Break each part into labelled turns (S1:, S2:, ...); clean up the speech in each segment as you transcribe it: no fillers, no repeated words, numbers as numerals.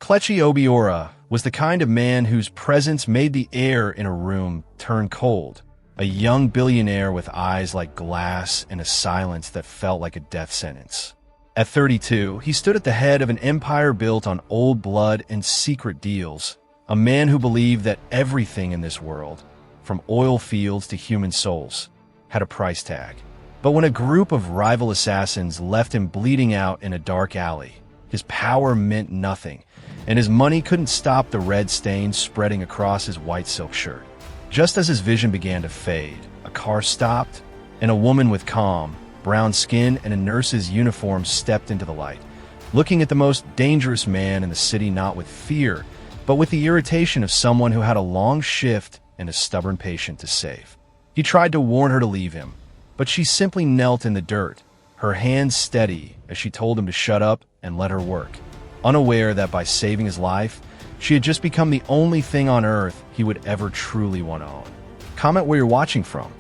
S1: Kletchi Obiora was the kind of man whose presence made the air in a room turn cold, a young billionaire with eyes like glass and a silence that felt like a death sentence. At 32, he stood at the head of an empire built on old blood and secret deals, a man who believed that everything in this world, from oil fields to human souls, had a price tag. But when a group of rival assassins left him bleeding out in a dark alley, his power meant nothing, and his money couldn't stop the red stains spreading across his white silk shirt. Just as his vision began to fade, a car stopped, and a woman with calm, brown skin and a nurse's uniform stepped into the light, looking at the most dangerous man in the city not with fear, but with the irritation of someone who had a long shift and a stubborn patient to save. He tried to warn her to leave him, but she simply knelt in the dirt, her hands steady as she told him to shut up and let her work, unaware that by saving his life, she had just become the only thing on earth he would ever truly want to own. Comment where you're watching from.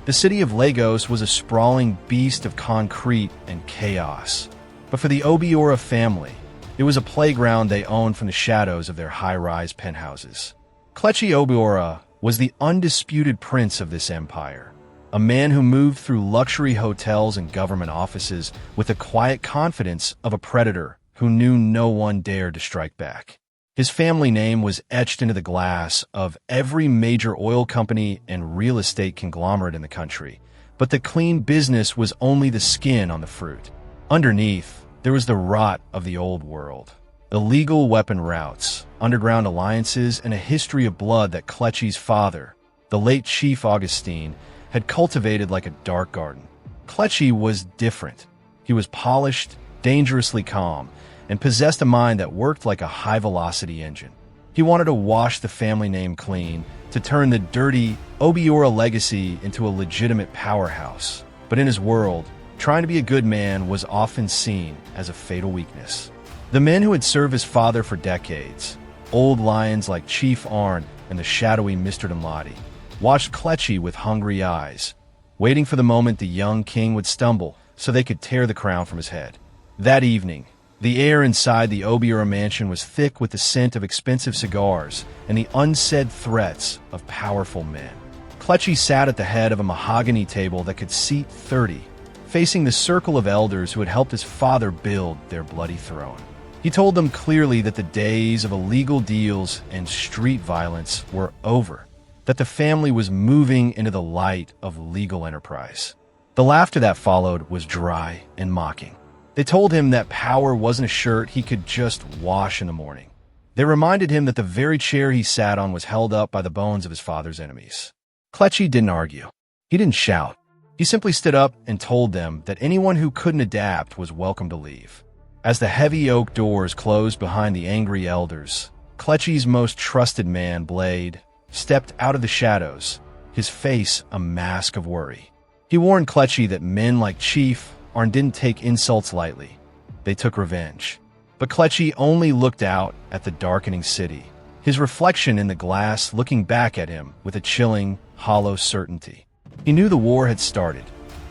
S1: The city of Lagos was a sprawling beast of concrete and chaos. But for the Obiora family, it was a playground they owned from the shadows of their high-rise penthouses. Kletchi Obiora was the undisputed prince of this empire, a man who moved through luxury hotels and government offices with the quiet confidence of a predator who knew no one dared to strike back. His family name was etched into the glass of every major oil company and real estate conglomerate in the country, but the clean business was only the skin on the fruit. Underneath, there was the rot of the old world. Illegal weapon routes, underground alliances, and a history of blood that Kletchi's father, the late Chief Augustine, had cultivated like a dark garden. Kletchi was different. He was polished, dangerously calm, and possessed a mind that worked like a high-velocity engine. He wanted to wash the family name clean, to turn the dirty Obiora legacy into a legitimate powerhouse. But in his world, trying to be a good man was often seen as a fatal weakness. The men who had served his father for decades, old lions like Chief Arn and the shadowy Mr. Damladi, watched Kletchi with hungry eyes, waiting for the moment the young king would stumble so they could tear the crown from his head. That evening, the air inside the Obiora mansion was thick with the scent of expensive cigars and the unsaid threats of powerful men. Kletchi sat at the head of a mahogany table that could seat 30, facing the circle of elders who had helped his father build their bloody throne. He told them clearly that the days of illegal deals and street violence were over, that the family was moving into the light of legal enterprise. The laughter that followed was dry and mocking. They told him that power wasn't a shirt he could just wash in the morning. They reminded him that the very chair he sat on was held up by the bones of his father's enemies. Kletchi didn't argue. He didn't shout. He simply stood up and told them that anyone who couldn't adapt was welcome to leave. As the heavy oak doors closed behind the angry elders, Kletchi's most trusted man, Blade, stepped out of the shadows, his face a mask of worry. He warned Kletchi that men like Chief Arn didn't take insults lightly. They took revenge. But Kletchi only looked out at the darkening city, his reflection in the glass looking back at him with a chilling, hollow certainty. He knew the war had started.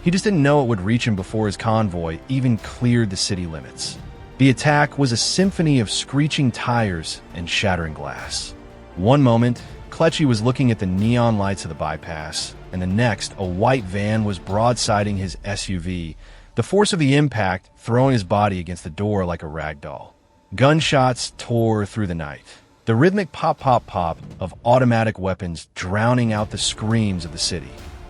S1: He just didn't know it would reach him before his convoy even cleared the city limits. The attack was a symphony of screeching tires and shattering glass. One moment, Kletchi was looking at the neon lights of the bypass, and the next, a white van was broadsiding his SUV, the force of the impact throwing his body against the door like a rag doll. Gunshots tore through the night, the rhythmic pop-pop-pop of automatic weapons drowning out the screams of the city.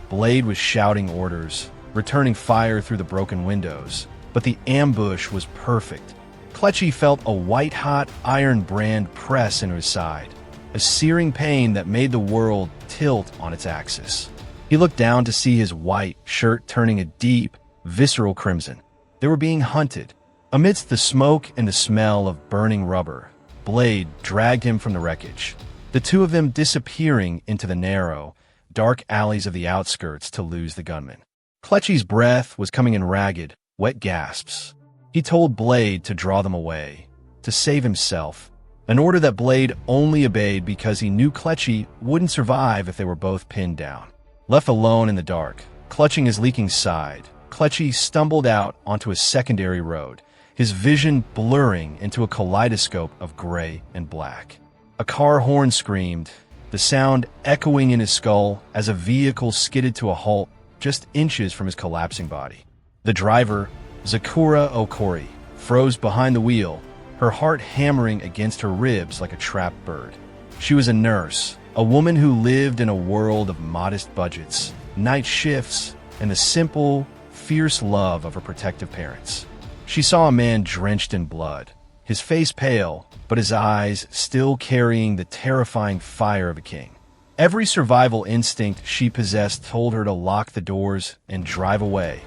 S1: Blade was shouting orders, returning fire through the broken windows, but the ambush was perfect. Kletchi felt a white-hot iron brand press into his side, a searing pain that made the world tilt on its axis. He looked down to see his white shirt turning a deep, visceral crimson. They were being hunted. Amidst the smoke and the smell of burning rubber, Blade dragged him from the wreckage, the two of them disappearing into the narrow, dark alleys of the outskirts to lose the gunman. Kletchi's breath was coming in ragged, wet gasps. He told Blade to draw them away, to save himself, an order that Blade only obeyed because he knew Kletchi wouldn't survive if they were both pinned down. Left alone in the dark, clutching his leaking side, Kletchi stumbled out onto a secondary road, his vision blurring into a kaleidoscope of gray and black. A car horn screamed, the sound echoing in his skull as a vehicle skidded to a halt just inches from his collapsing body. The driver, Zakura Okori, froze behind the wheel, her heart hammering against her ribs like a trapped bird. She was a nurse, a woman who lived in a world of modest budgets, night shifts, and the simple, fierce love of her protective parents. She saw a man drenched in blood, his face pale, but his eyes still carrying the terrifying fire of a king. Every survival instinct she possessed told her to lock the doors and drive away.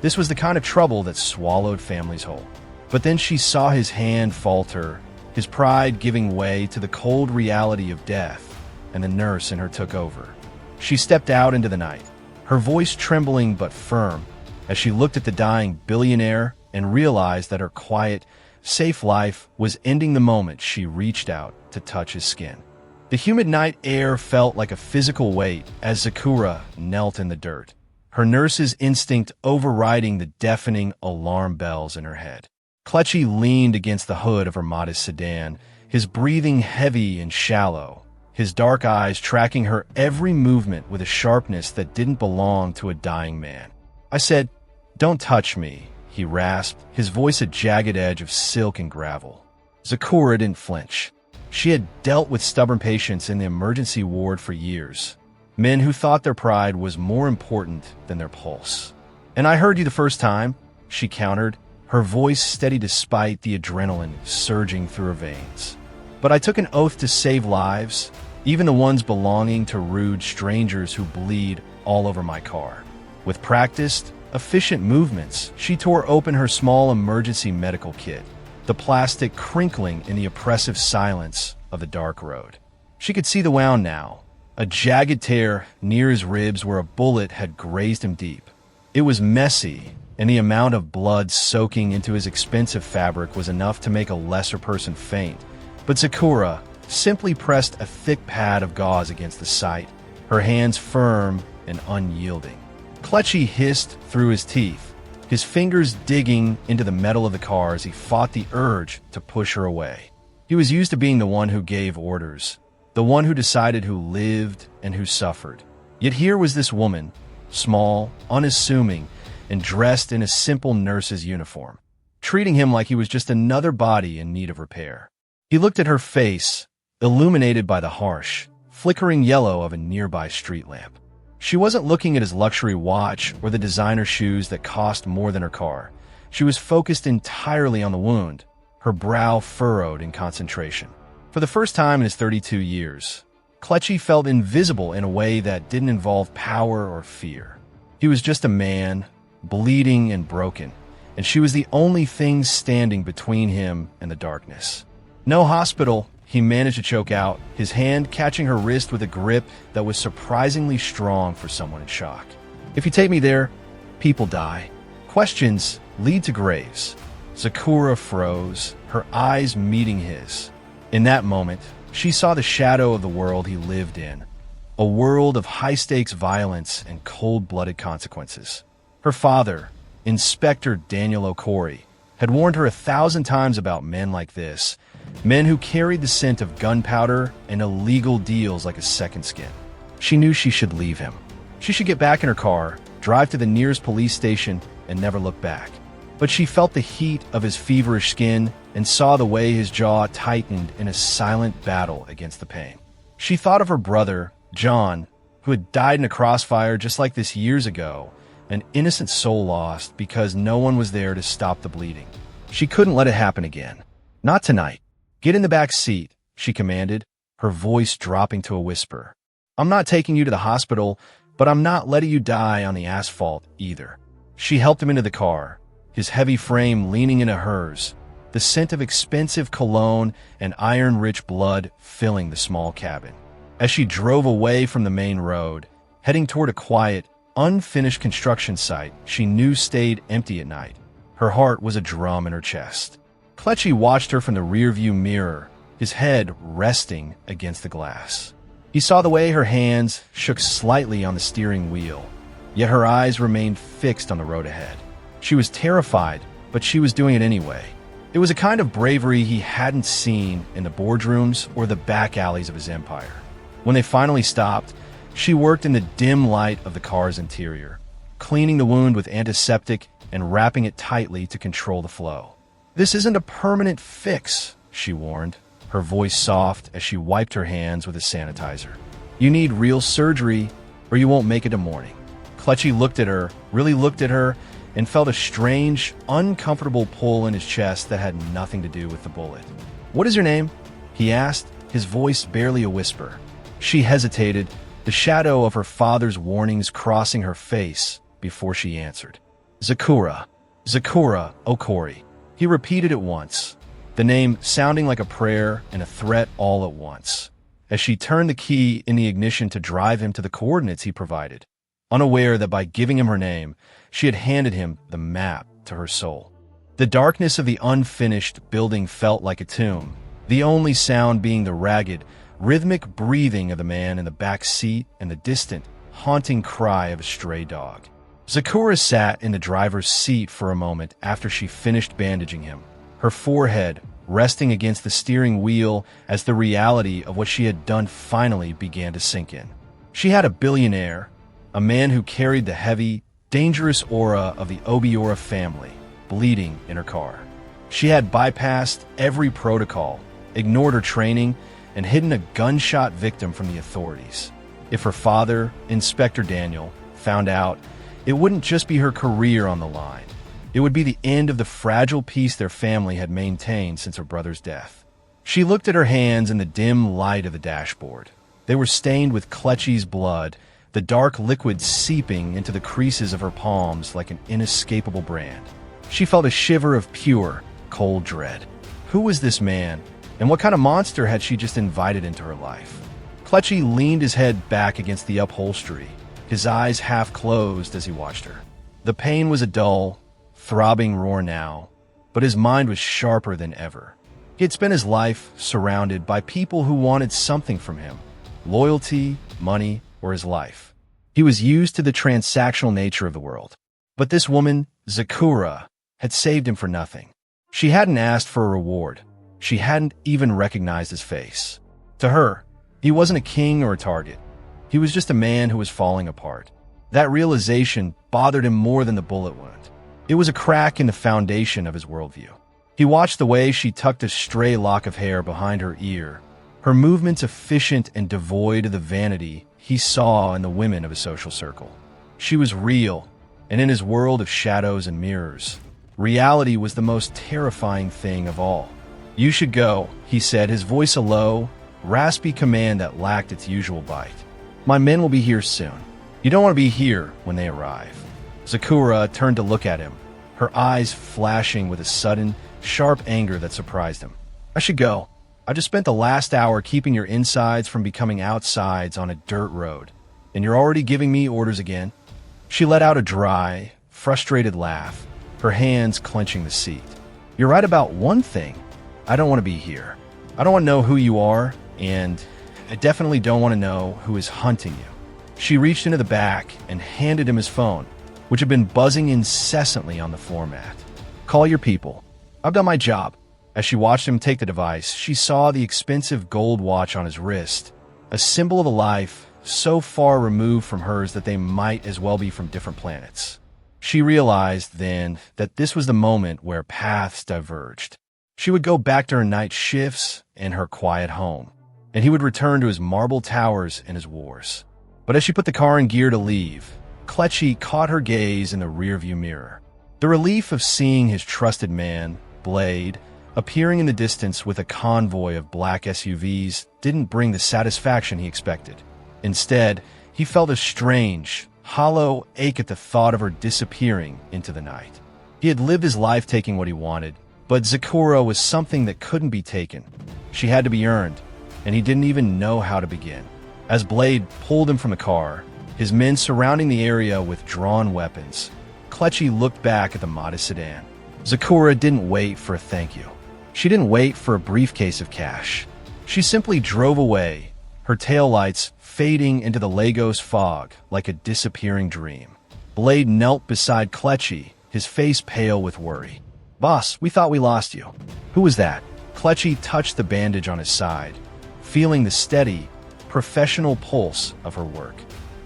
S1: This was the kind of trouble that swallowed families whole. But then she saw his hand falter, his pride giving way to the cold reality of death, and the nurse in her took over. She stepped out into the night, her voice trembling but firm, as she looked at the dying billionaire and realized that her quiet, safe life was ending the moment she reached out to touch his skin. The humid night air felt like a physical weight as Zakura knelt in the dirt, her nurse's instinct overriding the deafening alarm bells in her head. Kletchi leaned against the hood of her modest sedan, his breathing heavy and shallow, his dark eyes tracking her every movement with a sharpness that didn't belong to a dying man. I said, "Don't touch me," he rasped, his voice a jagged edge of silk and gravel. Zakura didn't flinch. She had dealt with stubborn patients in the emergency ward for years, men who thought their pride was more important than their pulse. "And I heard you the first time," she countered, her voice steady despite the adrenaline surging through her veins. "But I took an oath to save lives, even the ones belonging to rude strangers who bleed all over my car." With practiced, efficient movements, she tore open her small emergency medical kit, the plastic crinkling in the oppressive silence of the dark road. She could see the wound now, a jagged tear near his ribs where a bullet had grazed him deep. It was messy, and the amount of blood soaking into his expensive fabric was enough to make a lesser person faint. But Zakura simply pressed a thick pad of gauze against the site, her hands firm and unyielding. Kletchi hissed through his teeth, his fingers digging into the metal of the car as he fought the urge to push her away. He was used to being the one who gave orders, the one who decided who lived and who suffered. Yet here was this woman, small, unassuming, and dressed in a simple nurse's uniform, treating him like he was just another body in need of repair. He looked at her face, illuminated by the harsh, flickering yellow of a nearby street lamp. She wasn't looking at his luxury watch or the designer shoes that cost more than her car. She was focused entirely on the wound, her brow furrowed in concentration. For the first time in his 32 years, Kletchi felt invisible in a way that didn't involve power or fear. He was just a man, bleeding and broken, and she was the only thing standing between him and the darkness. "No hospital," he managed to choke out, his hand catching her wrist with a grip that was surprisingly strong for someone in shock. "If you take me there, people die. Questions lead to graves." Zakura froze, her eyes meeting his. In that moment, she saw the shadow of the world he lived in, a world of high-stakes violence and cold-blooded consequences. Her father, Inspector Daniel Okori, had warned her 1,000 times about men like this, men who carried the scent of gunpowder and illegal deals like a second skin. She knew she should leave him. She should get back in her car, drive to the nearest police station, and never look back. But she felt the heat of his feverish skin and saw the way his jaw tightened in a silent battle against the pain. She thought of her brother, John, who had died in a crossfire just like this years ago, an innocent soul lost because no one was there to stop the bleeding. She couldn't let it happen again. Not tonight. "Get in the back seat," she commanded, her voice dropping to a whisper. "I'm not taking you to the hospital, but I'm not letting you die on the asphalt either." She helped him into the car, his heavy frame leaning into hers, the scent of expensive cologne and iron-rich blood filling the small cabin. As she drove away from the main road, heading toward a quiet, unfinished construction site she knew stayed empty at night, her heart was a drum in her chest. Kletchi watched her from the rearview mirror, his head resting against the glass. He saw the way her hands shook slightly on the steering wheel, yet her eyes remained fixed on the road ahead. She was terrified, but she was doing it anyway. It was a kind of bravery he hadn't seen in the boardrooms or the back alleys of his empire. When they finally stopped, she worked in the dim light of the car's interior, cleaning the wound with antiseptic and wrapping it tightly to control the flow. "This isn't a permanent fix," she warned, her voice soft as she wiped her hands with a sanitizer. "You need real surgery or you won't make it to morning." Kletchi really looked at her, and felt a strange, uncomfortable pull in his chest that had nothing to do with the bullet. "What is your name?" he asked, his voice barely a whisper. She hesitated, the shadow of her father's warnings crossing her face before she answered. "Zakura. Zakura Okori." He repeated it once, the name sounding like a prayer and a threat all at once, as she turned the key in the ignition to drive him to the coordinates he provided, unaware that by giving him her name, she had handed him the map to her soul. The darkness of the unfinished building felt like a tomb, the only sound being the ragged, rhythmic breathing of the man in the back seat and the distant, haunting cry of a stray dog. Zakura sat in the driver's seat for a moment after she finished bandaging him, her forehead resting against the steering wheel as the reality of what she had done finally began to sink in. She had a billionaire, a man who carried the heavy, dangerous aura of the Obiora family, bleeding in her car. She had bypassed every protocol, ignored her training, and hidden a gunshot victim from the authorities. If her father, Inspector Daniel, found out, it wouldn't just be her career on the line. It would be the end of the fragile peace their family had maintained since her brother's death. She looked at her hands in the dim light of the dashboard. They were stained with Kletchi's blood, the dark liquid seeping into the creases of her palms like an inescapable brand. She felt a shiver of pure, cold dread. Who was this man, and what kind of monster had she just invited into her life? Kletchi leaned his head back against the upholstery, his eyes half closed as he watched her. The pain was a dull, throbbing roar now, but his mind was sharper than ever. He had spent his life surrounded by people who wanted something from him: loyalty, money, or his life. He was used to the transactional nature of the world. But this woman, Zakura, had saved him for nothing. She hadn't asked for a reward. She hadn't even recognized his face. To her, he wasn't a king or a target. He was just a man who was falling apart. That realization bothered him more than the bullet wound. It was a crack in the foundation of his worldview. He watched the way she tucked a stray lock of hair behind her ear, her movements efficient and devoid of the vanity he saw in the women of his social circle. She was real, and in his world of shadows and mirrors, reality was the most terrifying thing of all. "You should go," he said, his voice a low, raspy command that lacked its usual bite. "My men will be here soon. You don't want to be here when they arrive." Zakura turned to look at him, her eyes flashing with a sudden, sharp anger that surprised him. "I should go. I just spent the last hour keeping your insides from becoming outsides on a dirt road, and you're already giving me orders again." She let out a dry, frustrated laugh, her hands clenching the seat. "You're right about one thing. I don't want to be here. I don't want to know who you are, and I definitely don't want to know who is hunting you." She reached into the back and handed him his phone, which had been buzzing incessantly on the floor mat. "Call your people. I've done my job." As she watched him take the device, she saw the expensive gold watch on his wrist, a symbol of a life so far removed from hers that they might as well be from different planets. She realized then that this was the moment where paths diverged. She would go back to her night shifts and her quiet home, and he would return to his marble towers and his wars. But as she put the car in gear to leave, Kletchi caught her gaze in the rearview mirror. The relief of seeing his trusted man, Blade, appearing in the distance with a convoy of black SUVs didn't bring the satisfaction he expected. Instead, he felt a strange, hollow ache at the thought of her disappearing into the night. He had lived his life taking what he wanted, but Zakura was something that couldn't be taken. She had to be earned, and he didn't even know how to begin. As Blade pulled him from the car, his men surrounding the area with drawn weapons, Kletchi looked back at the modest sedan. Zakura didn't wait for a thank you. She didn't wait for a briefcase of cash. She simply drove away, her taillights fading into the Lagos fog like a disappearing dream. Blade knelt beside Kletchi, his face pale with worry. "Boss, we thought we lost you." "Who was that?" Kletchi touched the bandage on his side, feeling the steady, professional pulse of her work.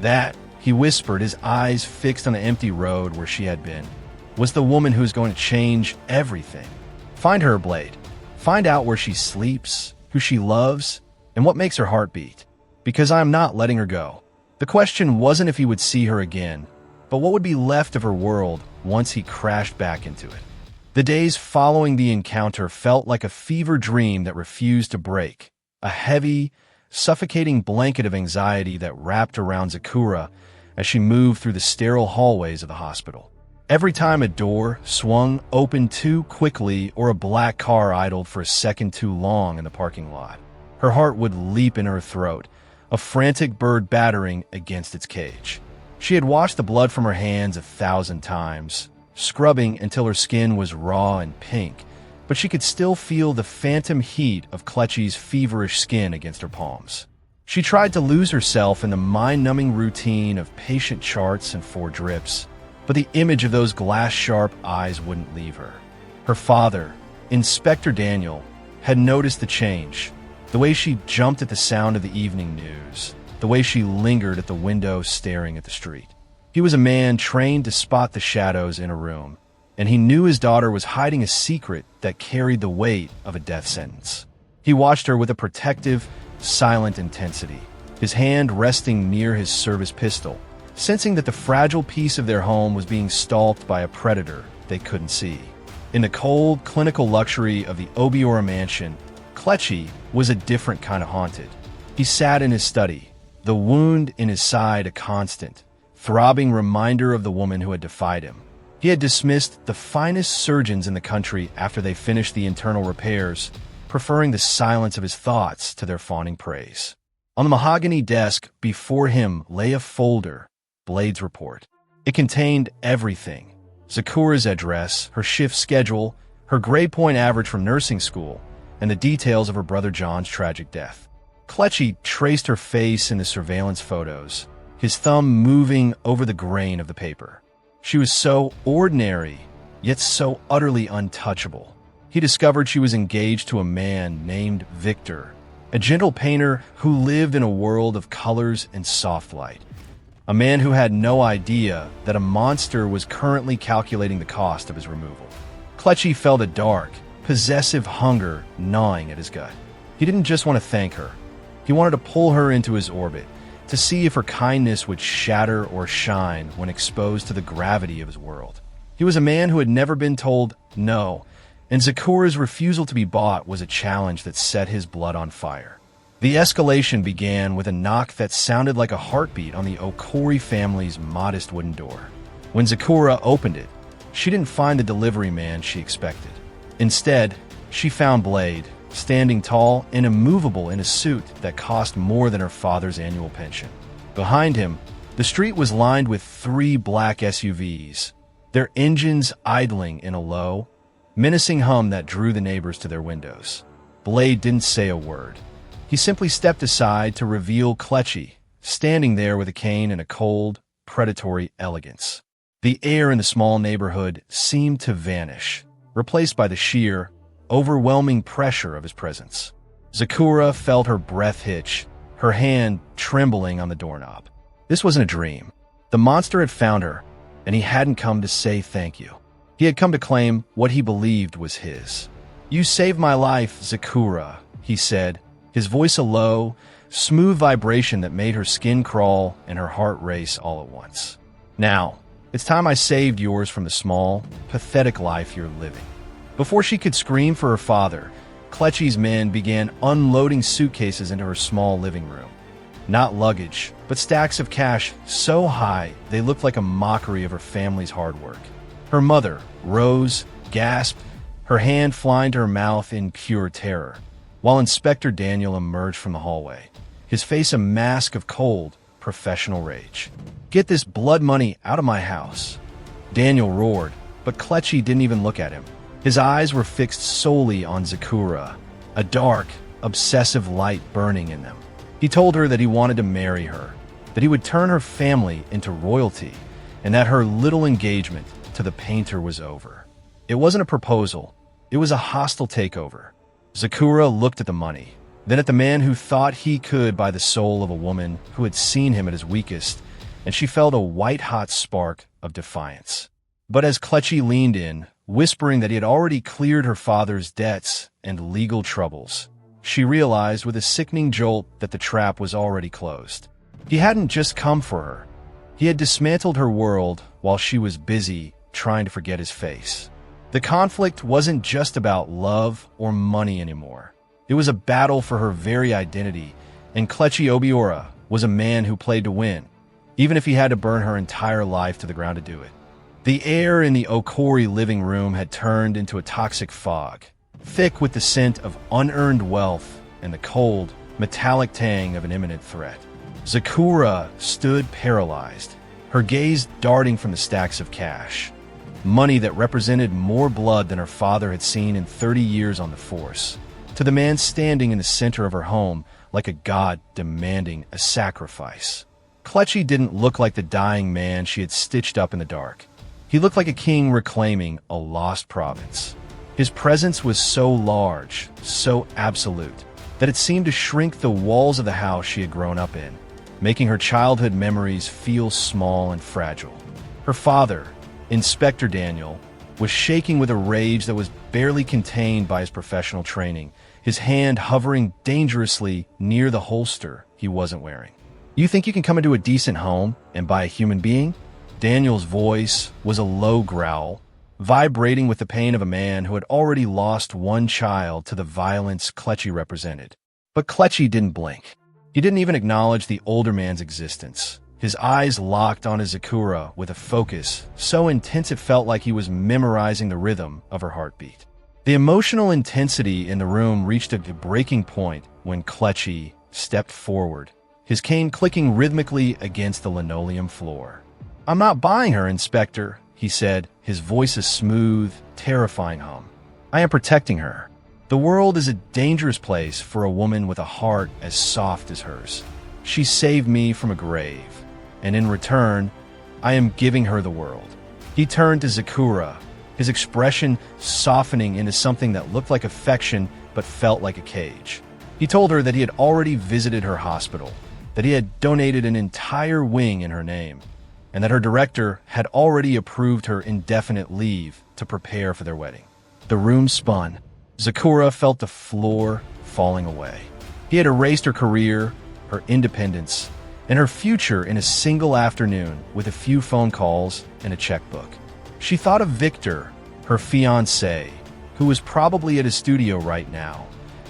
S1: "That," he whispered, his eyes fixed on the empty road where she had been, "was the woman who was going to change everything. Find her, Blade. Find out where she sleeps, who she loves, and what makes her heart beat. Because I am not letting her go." The question wasn't if he would see her again, but what would be left of her world once he crashed back into it. The days following the encounter felt like a fever dream that refused to break, a heavy, suffocating blanket of anxiety that wrapped around Zakura as she moved through the sterile hallways of the hospital. Every time a door swung open too quickly or a black car idled for a second too long in the parking lot, her heart would leap in her throat, a frantic bird battering against its cage. She had washed the blood from her hands 1,000 times, scrubbing until her skin was raw and pink, but she could still feel the phantom heat of Kletchi's feverish skin against her palms. She tried to lose herself in the mind-numbing routine of patient charts and 4 drips, but the image of those glass-sharp eyes wouldn't leave her. Her father, Inspector Daniel, had noticed the change, the way she jumped at the sound of the evening news, the way she lingered at the window staring at the street. He was a man trained to spot the shadows in a room, and he knew his daughter was hiding a secret that carried the weight of a death sentence. He watched her with a protective, silent intensity, his hand resting near his service pistol, sensing that the fragile piece of their home was being stalked by a predator they couldn't see. In the cold, clinical luxury of the Obiora mansion, Kletchi was a different kind of haunted. He sat in his study, the wound in his side a constant, throbbing reminder of the woman who had defied him. He had dismissed the finest surgeons in the country after they finished the internal repairs, preferring the silence of his thoughts to their fawning praise. On the mahogany desk before him lay a folder, Blade's report. It contained everything: Zakura's address, her shift schedule, her grade point average from nursing school, and the details of her brother John's tragic death. Kletchi traced her face in the surveillance photos, his thumb moving over the grain of the paper. She was so ordinary, yet so utterly untouchable. He discovered she was engaged to a man named Victor, a gentle painter who lived in a world of colors and soft light. A man who had no idea that a monster was currently calculating the cost of his removal. Kletchi felt a dark, possessive hunger gnawing at his gut. He didn't just want to thank her. He wanted to pull her into his orbit, to see if her kindness would shatter or shine when exposed to the gravity of his world. He was a man who had never been told no, and Zakura's refusal to be bought was a challenge that set his blood on fire. The escalation began with a knock that sounded like a heartbeat on the Okori family's modest wooden door. When Zakura opened it, she didn't find the delivery man she expected. Instead, she found Blade, standing tall and immovable in a suit that cost more than her father's annual pension. Behind him, the street was lined with 3 black SUVs, their engines idling in a low, menacing hum that drew the neighbors to their windows. Blade didn't say a word. He simply stepped aside to reveal Kletchi, standing there with a cane and a cold, predatory elegance. The air in the small neighborhood seemed to vanish, replaced by the sheer, overwhelming pressure of his presence. Zakura felt her breath hitch, her hand trembling on the doorknob. This wasn't a dream. The monster had found her, and he hadn't come to say thank you. He had come to claim what he believed was his. "You saved my life, Zakura," he said, his voice a low, smooth vibration that made her skin crawl and her heart race all at once. "Now, it's time I saved yours from the small, pathetic life you're living." Before she could scream for her father, Kletchi's men began unloading suitcases into her small living room. Not luggage, but stacks of cash so high they looked like a mockery of her family's hard work. Her mother, Rose, gasped, her hand flying to her mouth in pure terror, while Inspector Daniel emerged from the hallway, his face a mask of cold, professional rage. "Get this blood money out of my house." Daniel roared, but Kletchi didn't even look at him. His eyes were fixed solely on Zakura, a dark, obsessive light burning in them. He told her that he wanted to marry her, that he would turn her family into royalty, and that her little engagement to the painter was over. It wasn't a proposal. It was a hostile takeover. Zakura looked at the money, then at the man who thought he could buy the soul of a woman who had seen him at his weakest, and she felt a white-hot spark of defiance. But as Kletchi leaned in, whispering that he had already cleared her father's debts and legal troubles, she realized with a sickening jolt that the trap was already closed. He hadn't just come for her. He had dismantled her world while she was busy trying to forget his face. The conflict wasn't just about love or money anymore. It was a battle for her very identity, and Kletchi Obiora was a man who played to win, even if he had to burn her entire life to the ground to do it. The air in the Okori living room had turned into a toxic fog, thick with the scent of unearned wealth and the cold, metallic tang of an imminent threat. Zakura stood paralyzed, her gaze darting from the stacks of cash. Money that represented more blood than her father had seen in 30 years on the force, to the man standing in the center of her home like a god demanding a sacrifice. Kletchi didn't look like the dying man she had stitched up in the dark. He looked like a king reclaiming a lost province. His presence was so large, so absolute, that it seemed to shrink the walls of the house she had grown up in, making her childhood memories feel small and fragile. Her father, Inspector Daniel, was shaking with a rage that was barely contained by his professional training, his hand hovering dangerously near the holster he wasn't wearing. "You think you can come into a decent home and buy a human being?" Daniel's voice was a low growl, vibrating with the pain of a man who had already lost one child to the violence Kletchi represented. But Kletchi didn't blink. He didn't even acknowledge the older man's existence. His eyes locked on his Zakura with a focus so intense it felt like he was memorizing the rhythm of her heartbeat. The emotional intensity in the room reached a breaking point when Kletchi stepped forward, his cane clicking rhythmically against the linoleum floor. "I'm not buying her, Inspector," he said, his voice a smooth, terrifying hum. "I am protecting her. The world is a dangerous place for a woman with a heart as soft as hers. She saved me from a grave, and in return, I am giving her the world." He turned to Zakura, his expression softening into something that looked like affection but felt like a cage. He told her that he had already visited her hospital, that he had donated an entire wing in her name, and that her director had already approved her indefinite leave to prepare for their wedding. The room spun. Zakura felt the floor falling away. He had erased her career, her independence, and her future in a single afternoon with a few phone calls and a checkbook. She thought of Victor, her fiancé, who was probably at his studio right now,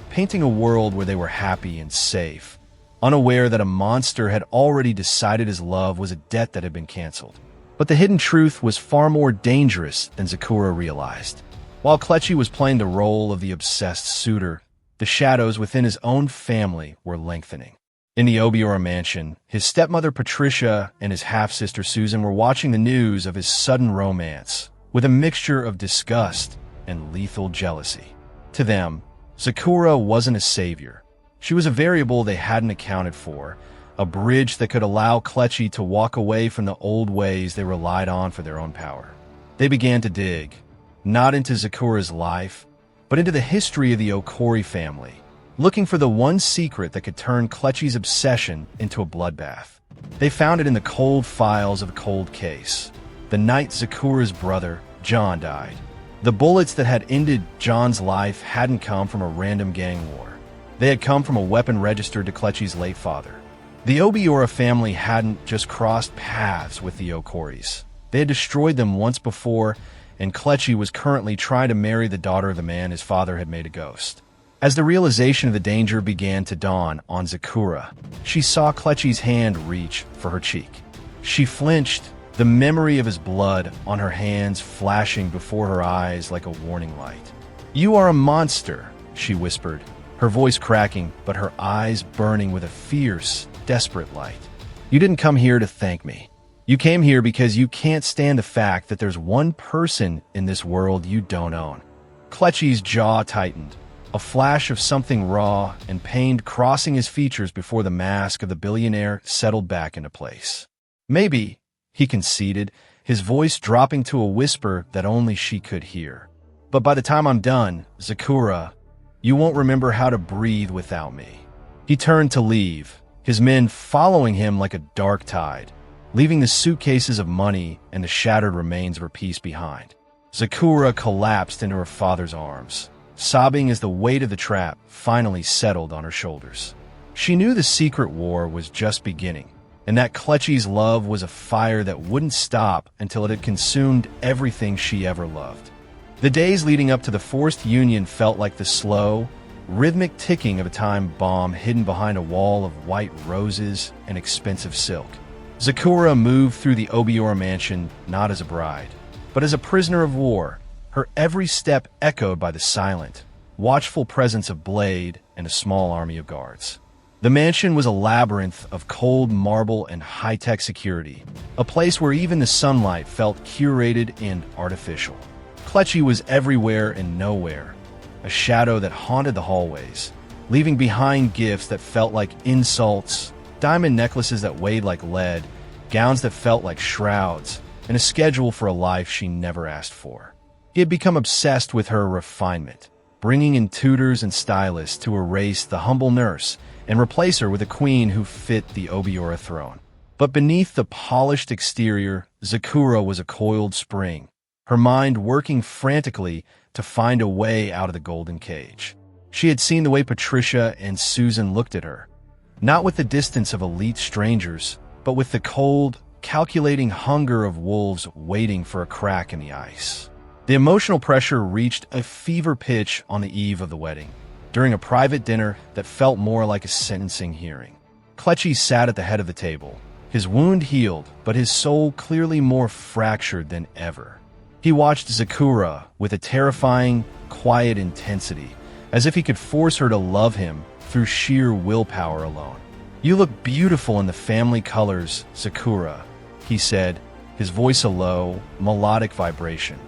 S1: painting a world where they were happy and safe, unaware that a monster had already decided his love was a debt that had been canceled. But the hidden truth was far more dangerous than Zakura realized. While Kletchi was playing the role of the obsessed suitor, the shadows within his own family were lengthening. In the Obiora mansion, his stepmother Patricia and his half-sister Susan were watching the news of his sudden romance, with a mixture of disgust and lethal jealousy. To them, Zakura wasn't a savior. She was a variable they hadn't accounted for, a bridge that could allow Kletchi to walk away from the old ways they relied on for their own power. They began to dig, not into Zakura's life, but into the history of the Okori family, looking for the one secret that could turn Kletchi's obsession into a bloodbath. They found it in the cold files of a cold case. The night Zakura's brother, John, died. The bullets that had ended John's life hadn't come from a random gang war. They had come from a weapon registered to Kletchi's late father. The Obiora family hadn't just crossed paths with the Okoris. They had destroyed them once before, and Kletchi was currently trying to marry the daughter of the man his father had made a ghost. As the realization of the danger began to dawn on Zakura, she saw Kletchi's hand reach for her cheek. She flinched, the memory of his blood on her hands flashing before her eyes like a warning light. "You are a monster," she whispered, her voice cracking, but her eyes burning with a fierce, desperate light. "You didn't come here to thank me. You came here because you can't stand the fact that there's one person in this world you don't own." Kletchi's jaw tightened, a flash of something raw and pained crossing his features before the mask of the billionaire settled back into place. "Maybe," he conceded, his voice dropping to a whisper that only she could hear. "But by the time I'm done, Zakura, you won't remember how to breathe without me." He turned to leave, his men following him like a dark tide, leaving the suitcases of money and the shattered remains of her peace behind. Zakura collapsed into her father's arms, sobbing as the weight of the trap finally settled on her shoulders. She knew the secret war was just beginning, and that Kletchi's love was a fire that wouldn't stop until it had consumed everything she ever loved. The days leading up to the forced union felt like the slow, rhythmic ticking of a time bomb hidden behind a wall of white roses and expensive silk. Zakura moved through the Obiora mansion not as a bride, but as a prisoner of war, her every step echoed by the silent, watchful presence of Blade and a small army of guards. The mansion was a labyrinth of cold marble and high-tech security, a place where even the sunlight felt curated and artificial. Kletchi was everywhere and nowhere, a shadow that haunted the hallways, leaving behind gifts that felt like insults, diamond necklaces that weighed like lead, gowns that felt like shrouds, and a schedule for a life she never asked for. He had become obsessed with her refinement, bringing in tutors and stylists to erase the humble nurse and replace her with a queen who fit the Obiora throne. But beneath the polished exterior, Zakura was a coiled spring, her mind working frantically to find a way out of the golden cage. She had seen the way Patricia and Susan looked at her, not with the distance of elite strangers, but with the cold, calculating hunger of wolves waiting for a crack in the ice. The emotional pressure reached a fever pitch on the eve of the wedding, during a private dinner that felt more like a sentencing hearing. Kletchi sat at the head of the table, his wound healed, but his soul clearly more fractured than ever. He watched Zakura with a terrifying, quiet intensity, as if he could force her to love him through sheer willpower alone. "You look beautiful in the family colors, Zakura," he said, his voice a low, melodic vibration.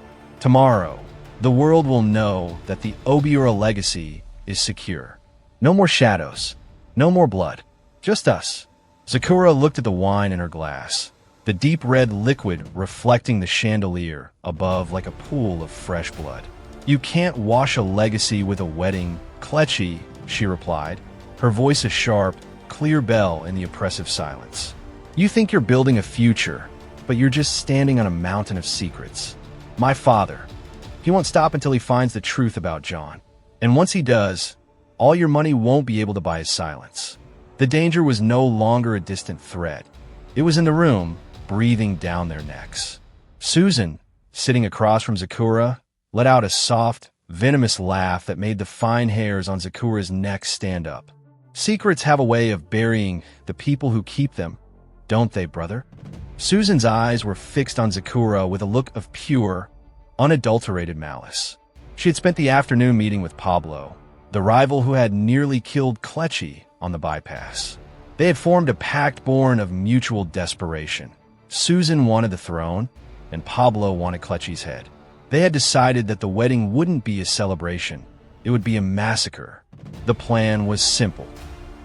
S1: "Tomorrow, the world will know that the Obiora legacy is secure. No more shadows, no more blood, just us." Zakura looked at the wine in her glass, the deep red liquid reflecting the chandelier above like a pool of fresh blood. "You can't wash a legacy with a wedding, Kletchi," she replied, her voice a sharp, clear bell in the oppressive silence. "You think you're building a future, but you're just standing on a mountain of secrets. My father, he won't stop until he finds the truth about John. And once he does, all your money won't be able to buy his silence." The danger was no longer a distant threat. It was in the room, breathing down their necks. Susan, sitting across from Zakura, let out a soft, venomous laugh that made the fine hairs on Zakura's neck stand up. "Secrets have a way of burying the people who keep them, don't they, brother?" Susan's eyes were fixed on Zakura with a look of pure, unadulterated malice. She had spent the afternoon meeting with Pablo, the rival who had nearly killed Kletchi on the bypass. They had formed a pact born of mutual desperation. Susan wanted the throne, and Pablo wanted Kletchi's head. They had decided that the wedding wouldn't be a celebration, it would be a massacre. The plan was simple.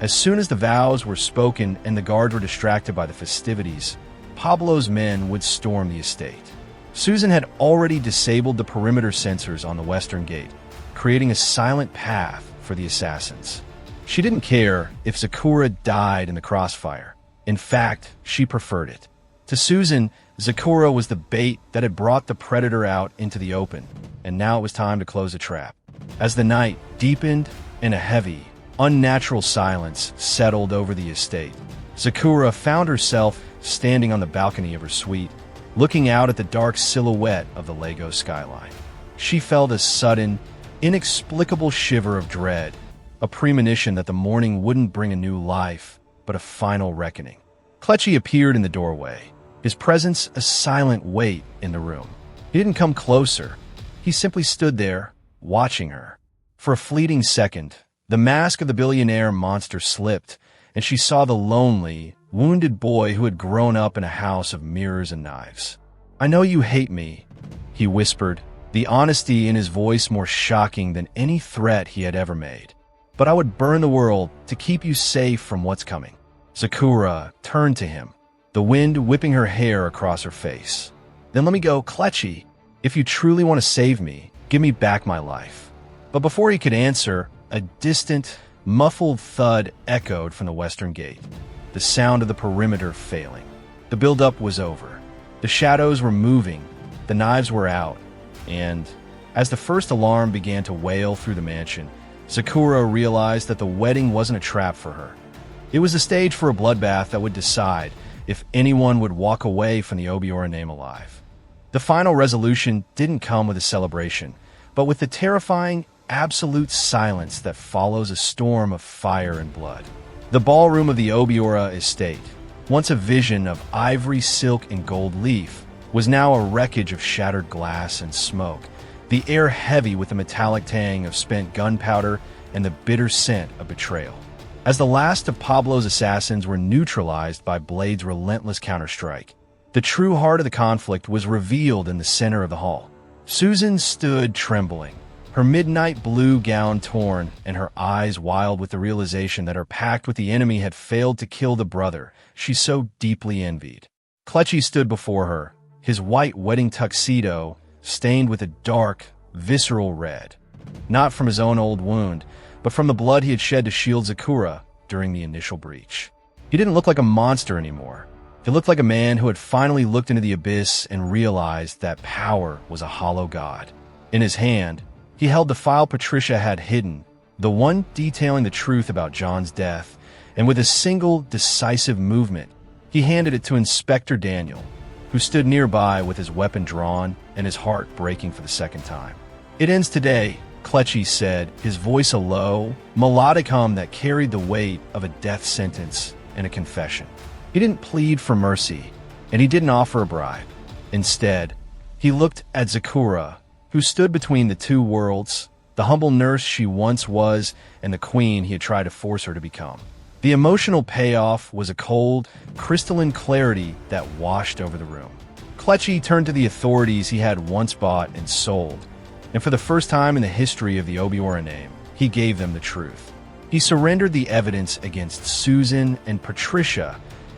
S1: As soon as the vows were spoken and the guards were distracted by the festivities, Pablo's men would storm the estate. Susan had already disabled the perimeter sensors on the western gate, creating a silent path for the assassins. She didn't care if Zakura died in the crossfire. In fact, she preferred it. To Susan, Zakura was the bait that had brought the predator out into the open, and now it was time to close the trap. As the night deepened and a heavy, unnatural silence settled over the estate, Zakura found herself standing on the balcony of her suite, looking out at the dark silhouette of the Lagos skyline. She felt a sudden, inexplicable shiver of dread, a premonition that the morning wouldn't bring a new life, but a final reckoning. Kletchi appeared in the doorway, his presence a silent weight in the room. He didn't come closer. He simply stood there, watching her. For a fleeting second, the mask of the billionaire monster slipped, and she saw the lonely, wounded boy who had grown up in a house of mirrors and knives. "I know you hate me," he whispered, the honesty in his voice more shocking than any threat he had ever made. "But I would burn the world to keep you safe from what's coming." Zakura turned to him, the wind whipping her hair across her face. Then let me go, Kletchi. If you truly want to save me, give me back my life. But before he could answer, a distant, muffled thud echoed from the western gate, the sound of the perimeter failing. The build-up was over. The shadows were moving, the knives were out, and as the first alarm began to wail through the mansion, Zakura realized that the wedding wasn't a trap for her. It was a stage for a bloodbath that would decide if anyone would walk away from the Obiora name alive. The final resolution didn't come with a celebration, but with the terrifying, absolute silence that follows a storm of fire and blood. The ballroom of the Obiora estate, once a vision of ivory, silk, and gold leaf, was now a wreckage of shattered glass and smoke, the air heavy with the metallic tang of spent gunpowder and the bitter scent of betrayal. As the last of Pablo's assassins were neutralized by Blade's relentless counterstrike, the true heart of the conflict was revealed in the center of the hall. Susan stood trembling, her midnight blue gown torn and her eyes wild with the realization that her pact with the enemy had failed to kill the brother she so deeply envied. Kletchi stood before her, his white wedding tuxedo stained with a dark, visceral red, not from his own old wound, but from the blood he had shed to shield Zakura during the initial breach. He didn't look like a monster anymore. He looked like a man who had finally looked into the abyss and realized that power was a hollow god. In his hand, he held the file Patricia had hidden, the one detailing the truth about John's death, and with a single, decisive movement, he handed it to Inspector Daniel, who stood nearby with his weapon drawn and his heart breaking for the second time. "It ends today," Kletchi said, his voice a low, melodic hum that carried the weight of a death sentence and a confession. He didn't plead for mercy, and he didn't offer a bribe. Instead, he looked at Zakura, who stood between the two worlds, the humble nurse she once was and the queen he had tried to force her to become. The emotional payoff was a cold, crystalline clarity that washed over the room. Kletchi turned to the authorities he had once bought and sold, and for the first time in the history of the Obiora name, he gave them the truth. He surrendered the evidence against Susan and Patricia,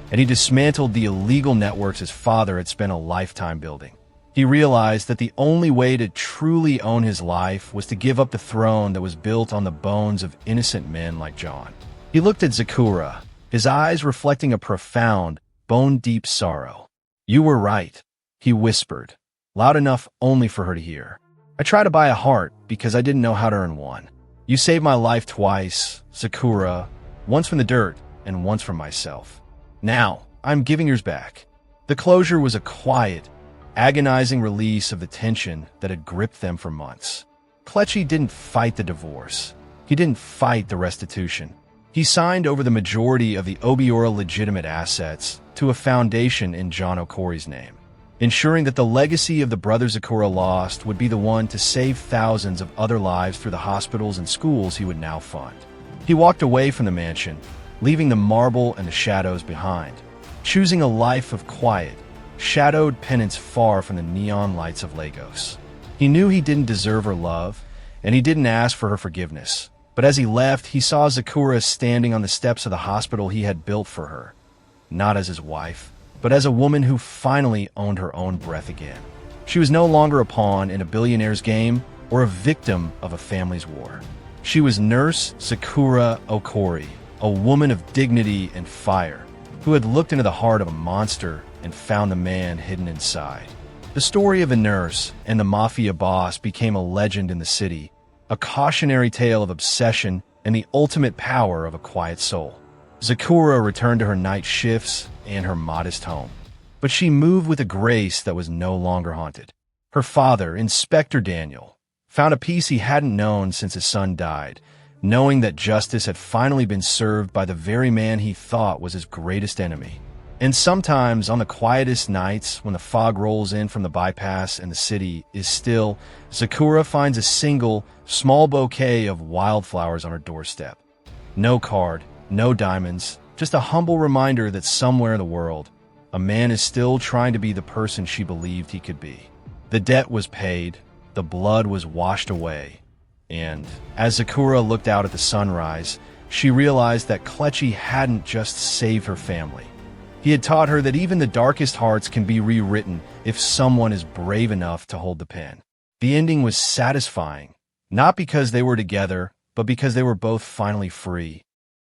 S1: and he dismantled the illegal networks his father had spent a lifetime building. He realized that the only way to truly own his life was to give up the throne that was built on the bones of innocent men like John. He looked at Zakura, his eyes reflecting a profound, bone-deep sorrow. "You were right," he whispered, loud enough only for her to hear. "I tried to buy a heart because I didn't know how to earn one. You saved my life twice, Zakura, once from the dirt and once from myself. Now, I'm giving yours back." The closure was a quiet, agonizing release of the tension that had gripped them for months. Kletchi didn't fight the divorce. He didn't fight the restitution. He signed over the majority of the Obiora legitimate assets to a foundation in John Okori's name, ensuring that the legacy of the brother Zakura lost would be the one to save thousands of other lives through the hospitals and schools he would now fund. He walked away from the mansion, leaving the marble and the shadows behind, choosing a life of quiet, shadowed penance far from the neon lights of Lagos. He knew he didn't deserve her love, and he didn't ask for her forgiveness. But as he left, he saw Zakura standing on the steps of the hospital he had built for her, not as his wife, but as a woman who finally owned her own breath again. She was no longer a pawn in a billionaire's game or a victim of a family's war. She was Nurse Zakura Okori, a woman of dignity and fire, who had looked into the heart of a monster and found the man hidden inside. The story of the nurse and the Mafia Boss became a legend in the city, a cautionary tale of obsession and the ultimate power of a quiet soul. Zakura returned to her night shifts and her modest home, but she moved with a grace that was no longer haunted. Her father, Inspector Daniel, found a peace he hadn't known since his son died, knowing that justice had finally been served by the very man he thought was his greatest enemy. And sometimes, on the quietest nights, when the fog rolls in from the bypass and the city is still, Zakura finds a single, small bouquet of wildflowers on her doorstep. No card, no diamonds, just a humble reminder that somewhere in the world, a man is still trying to be the person she believed he could be. The debt was paid, the blood was washed away, and as Zakura looked out at the sunrise, she realized that Kletchi hadn't just saved her family. He had taught her that even the darkest hearts can be rewritten if someone is brave enough to hold the pen. The ending was satisfying, not because they were together, but because they were both finally free.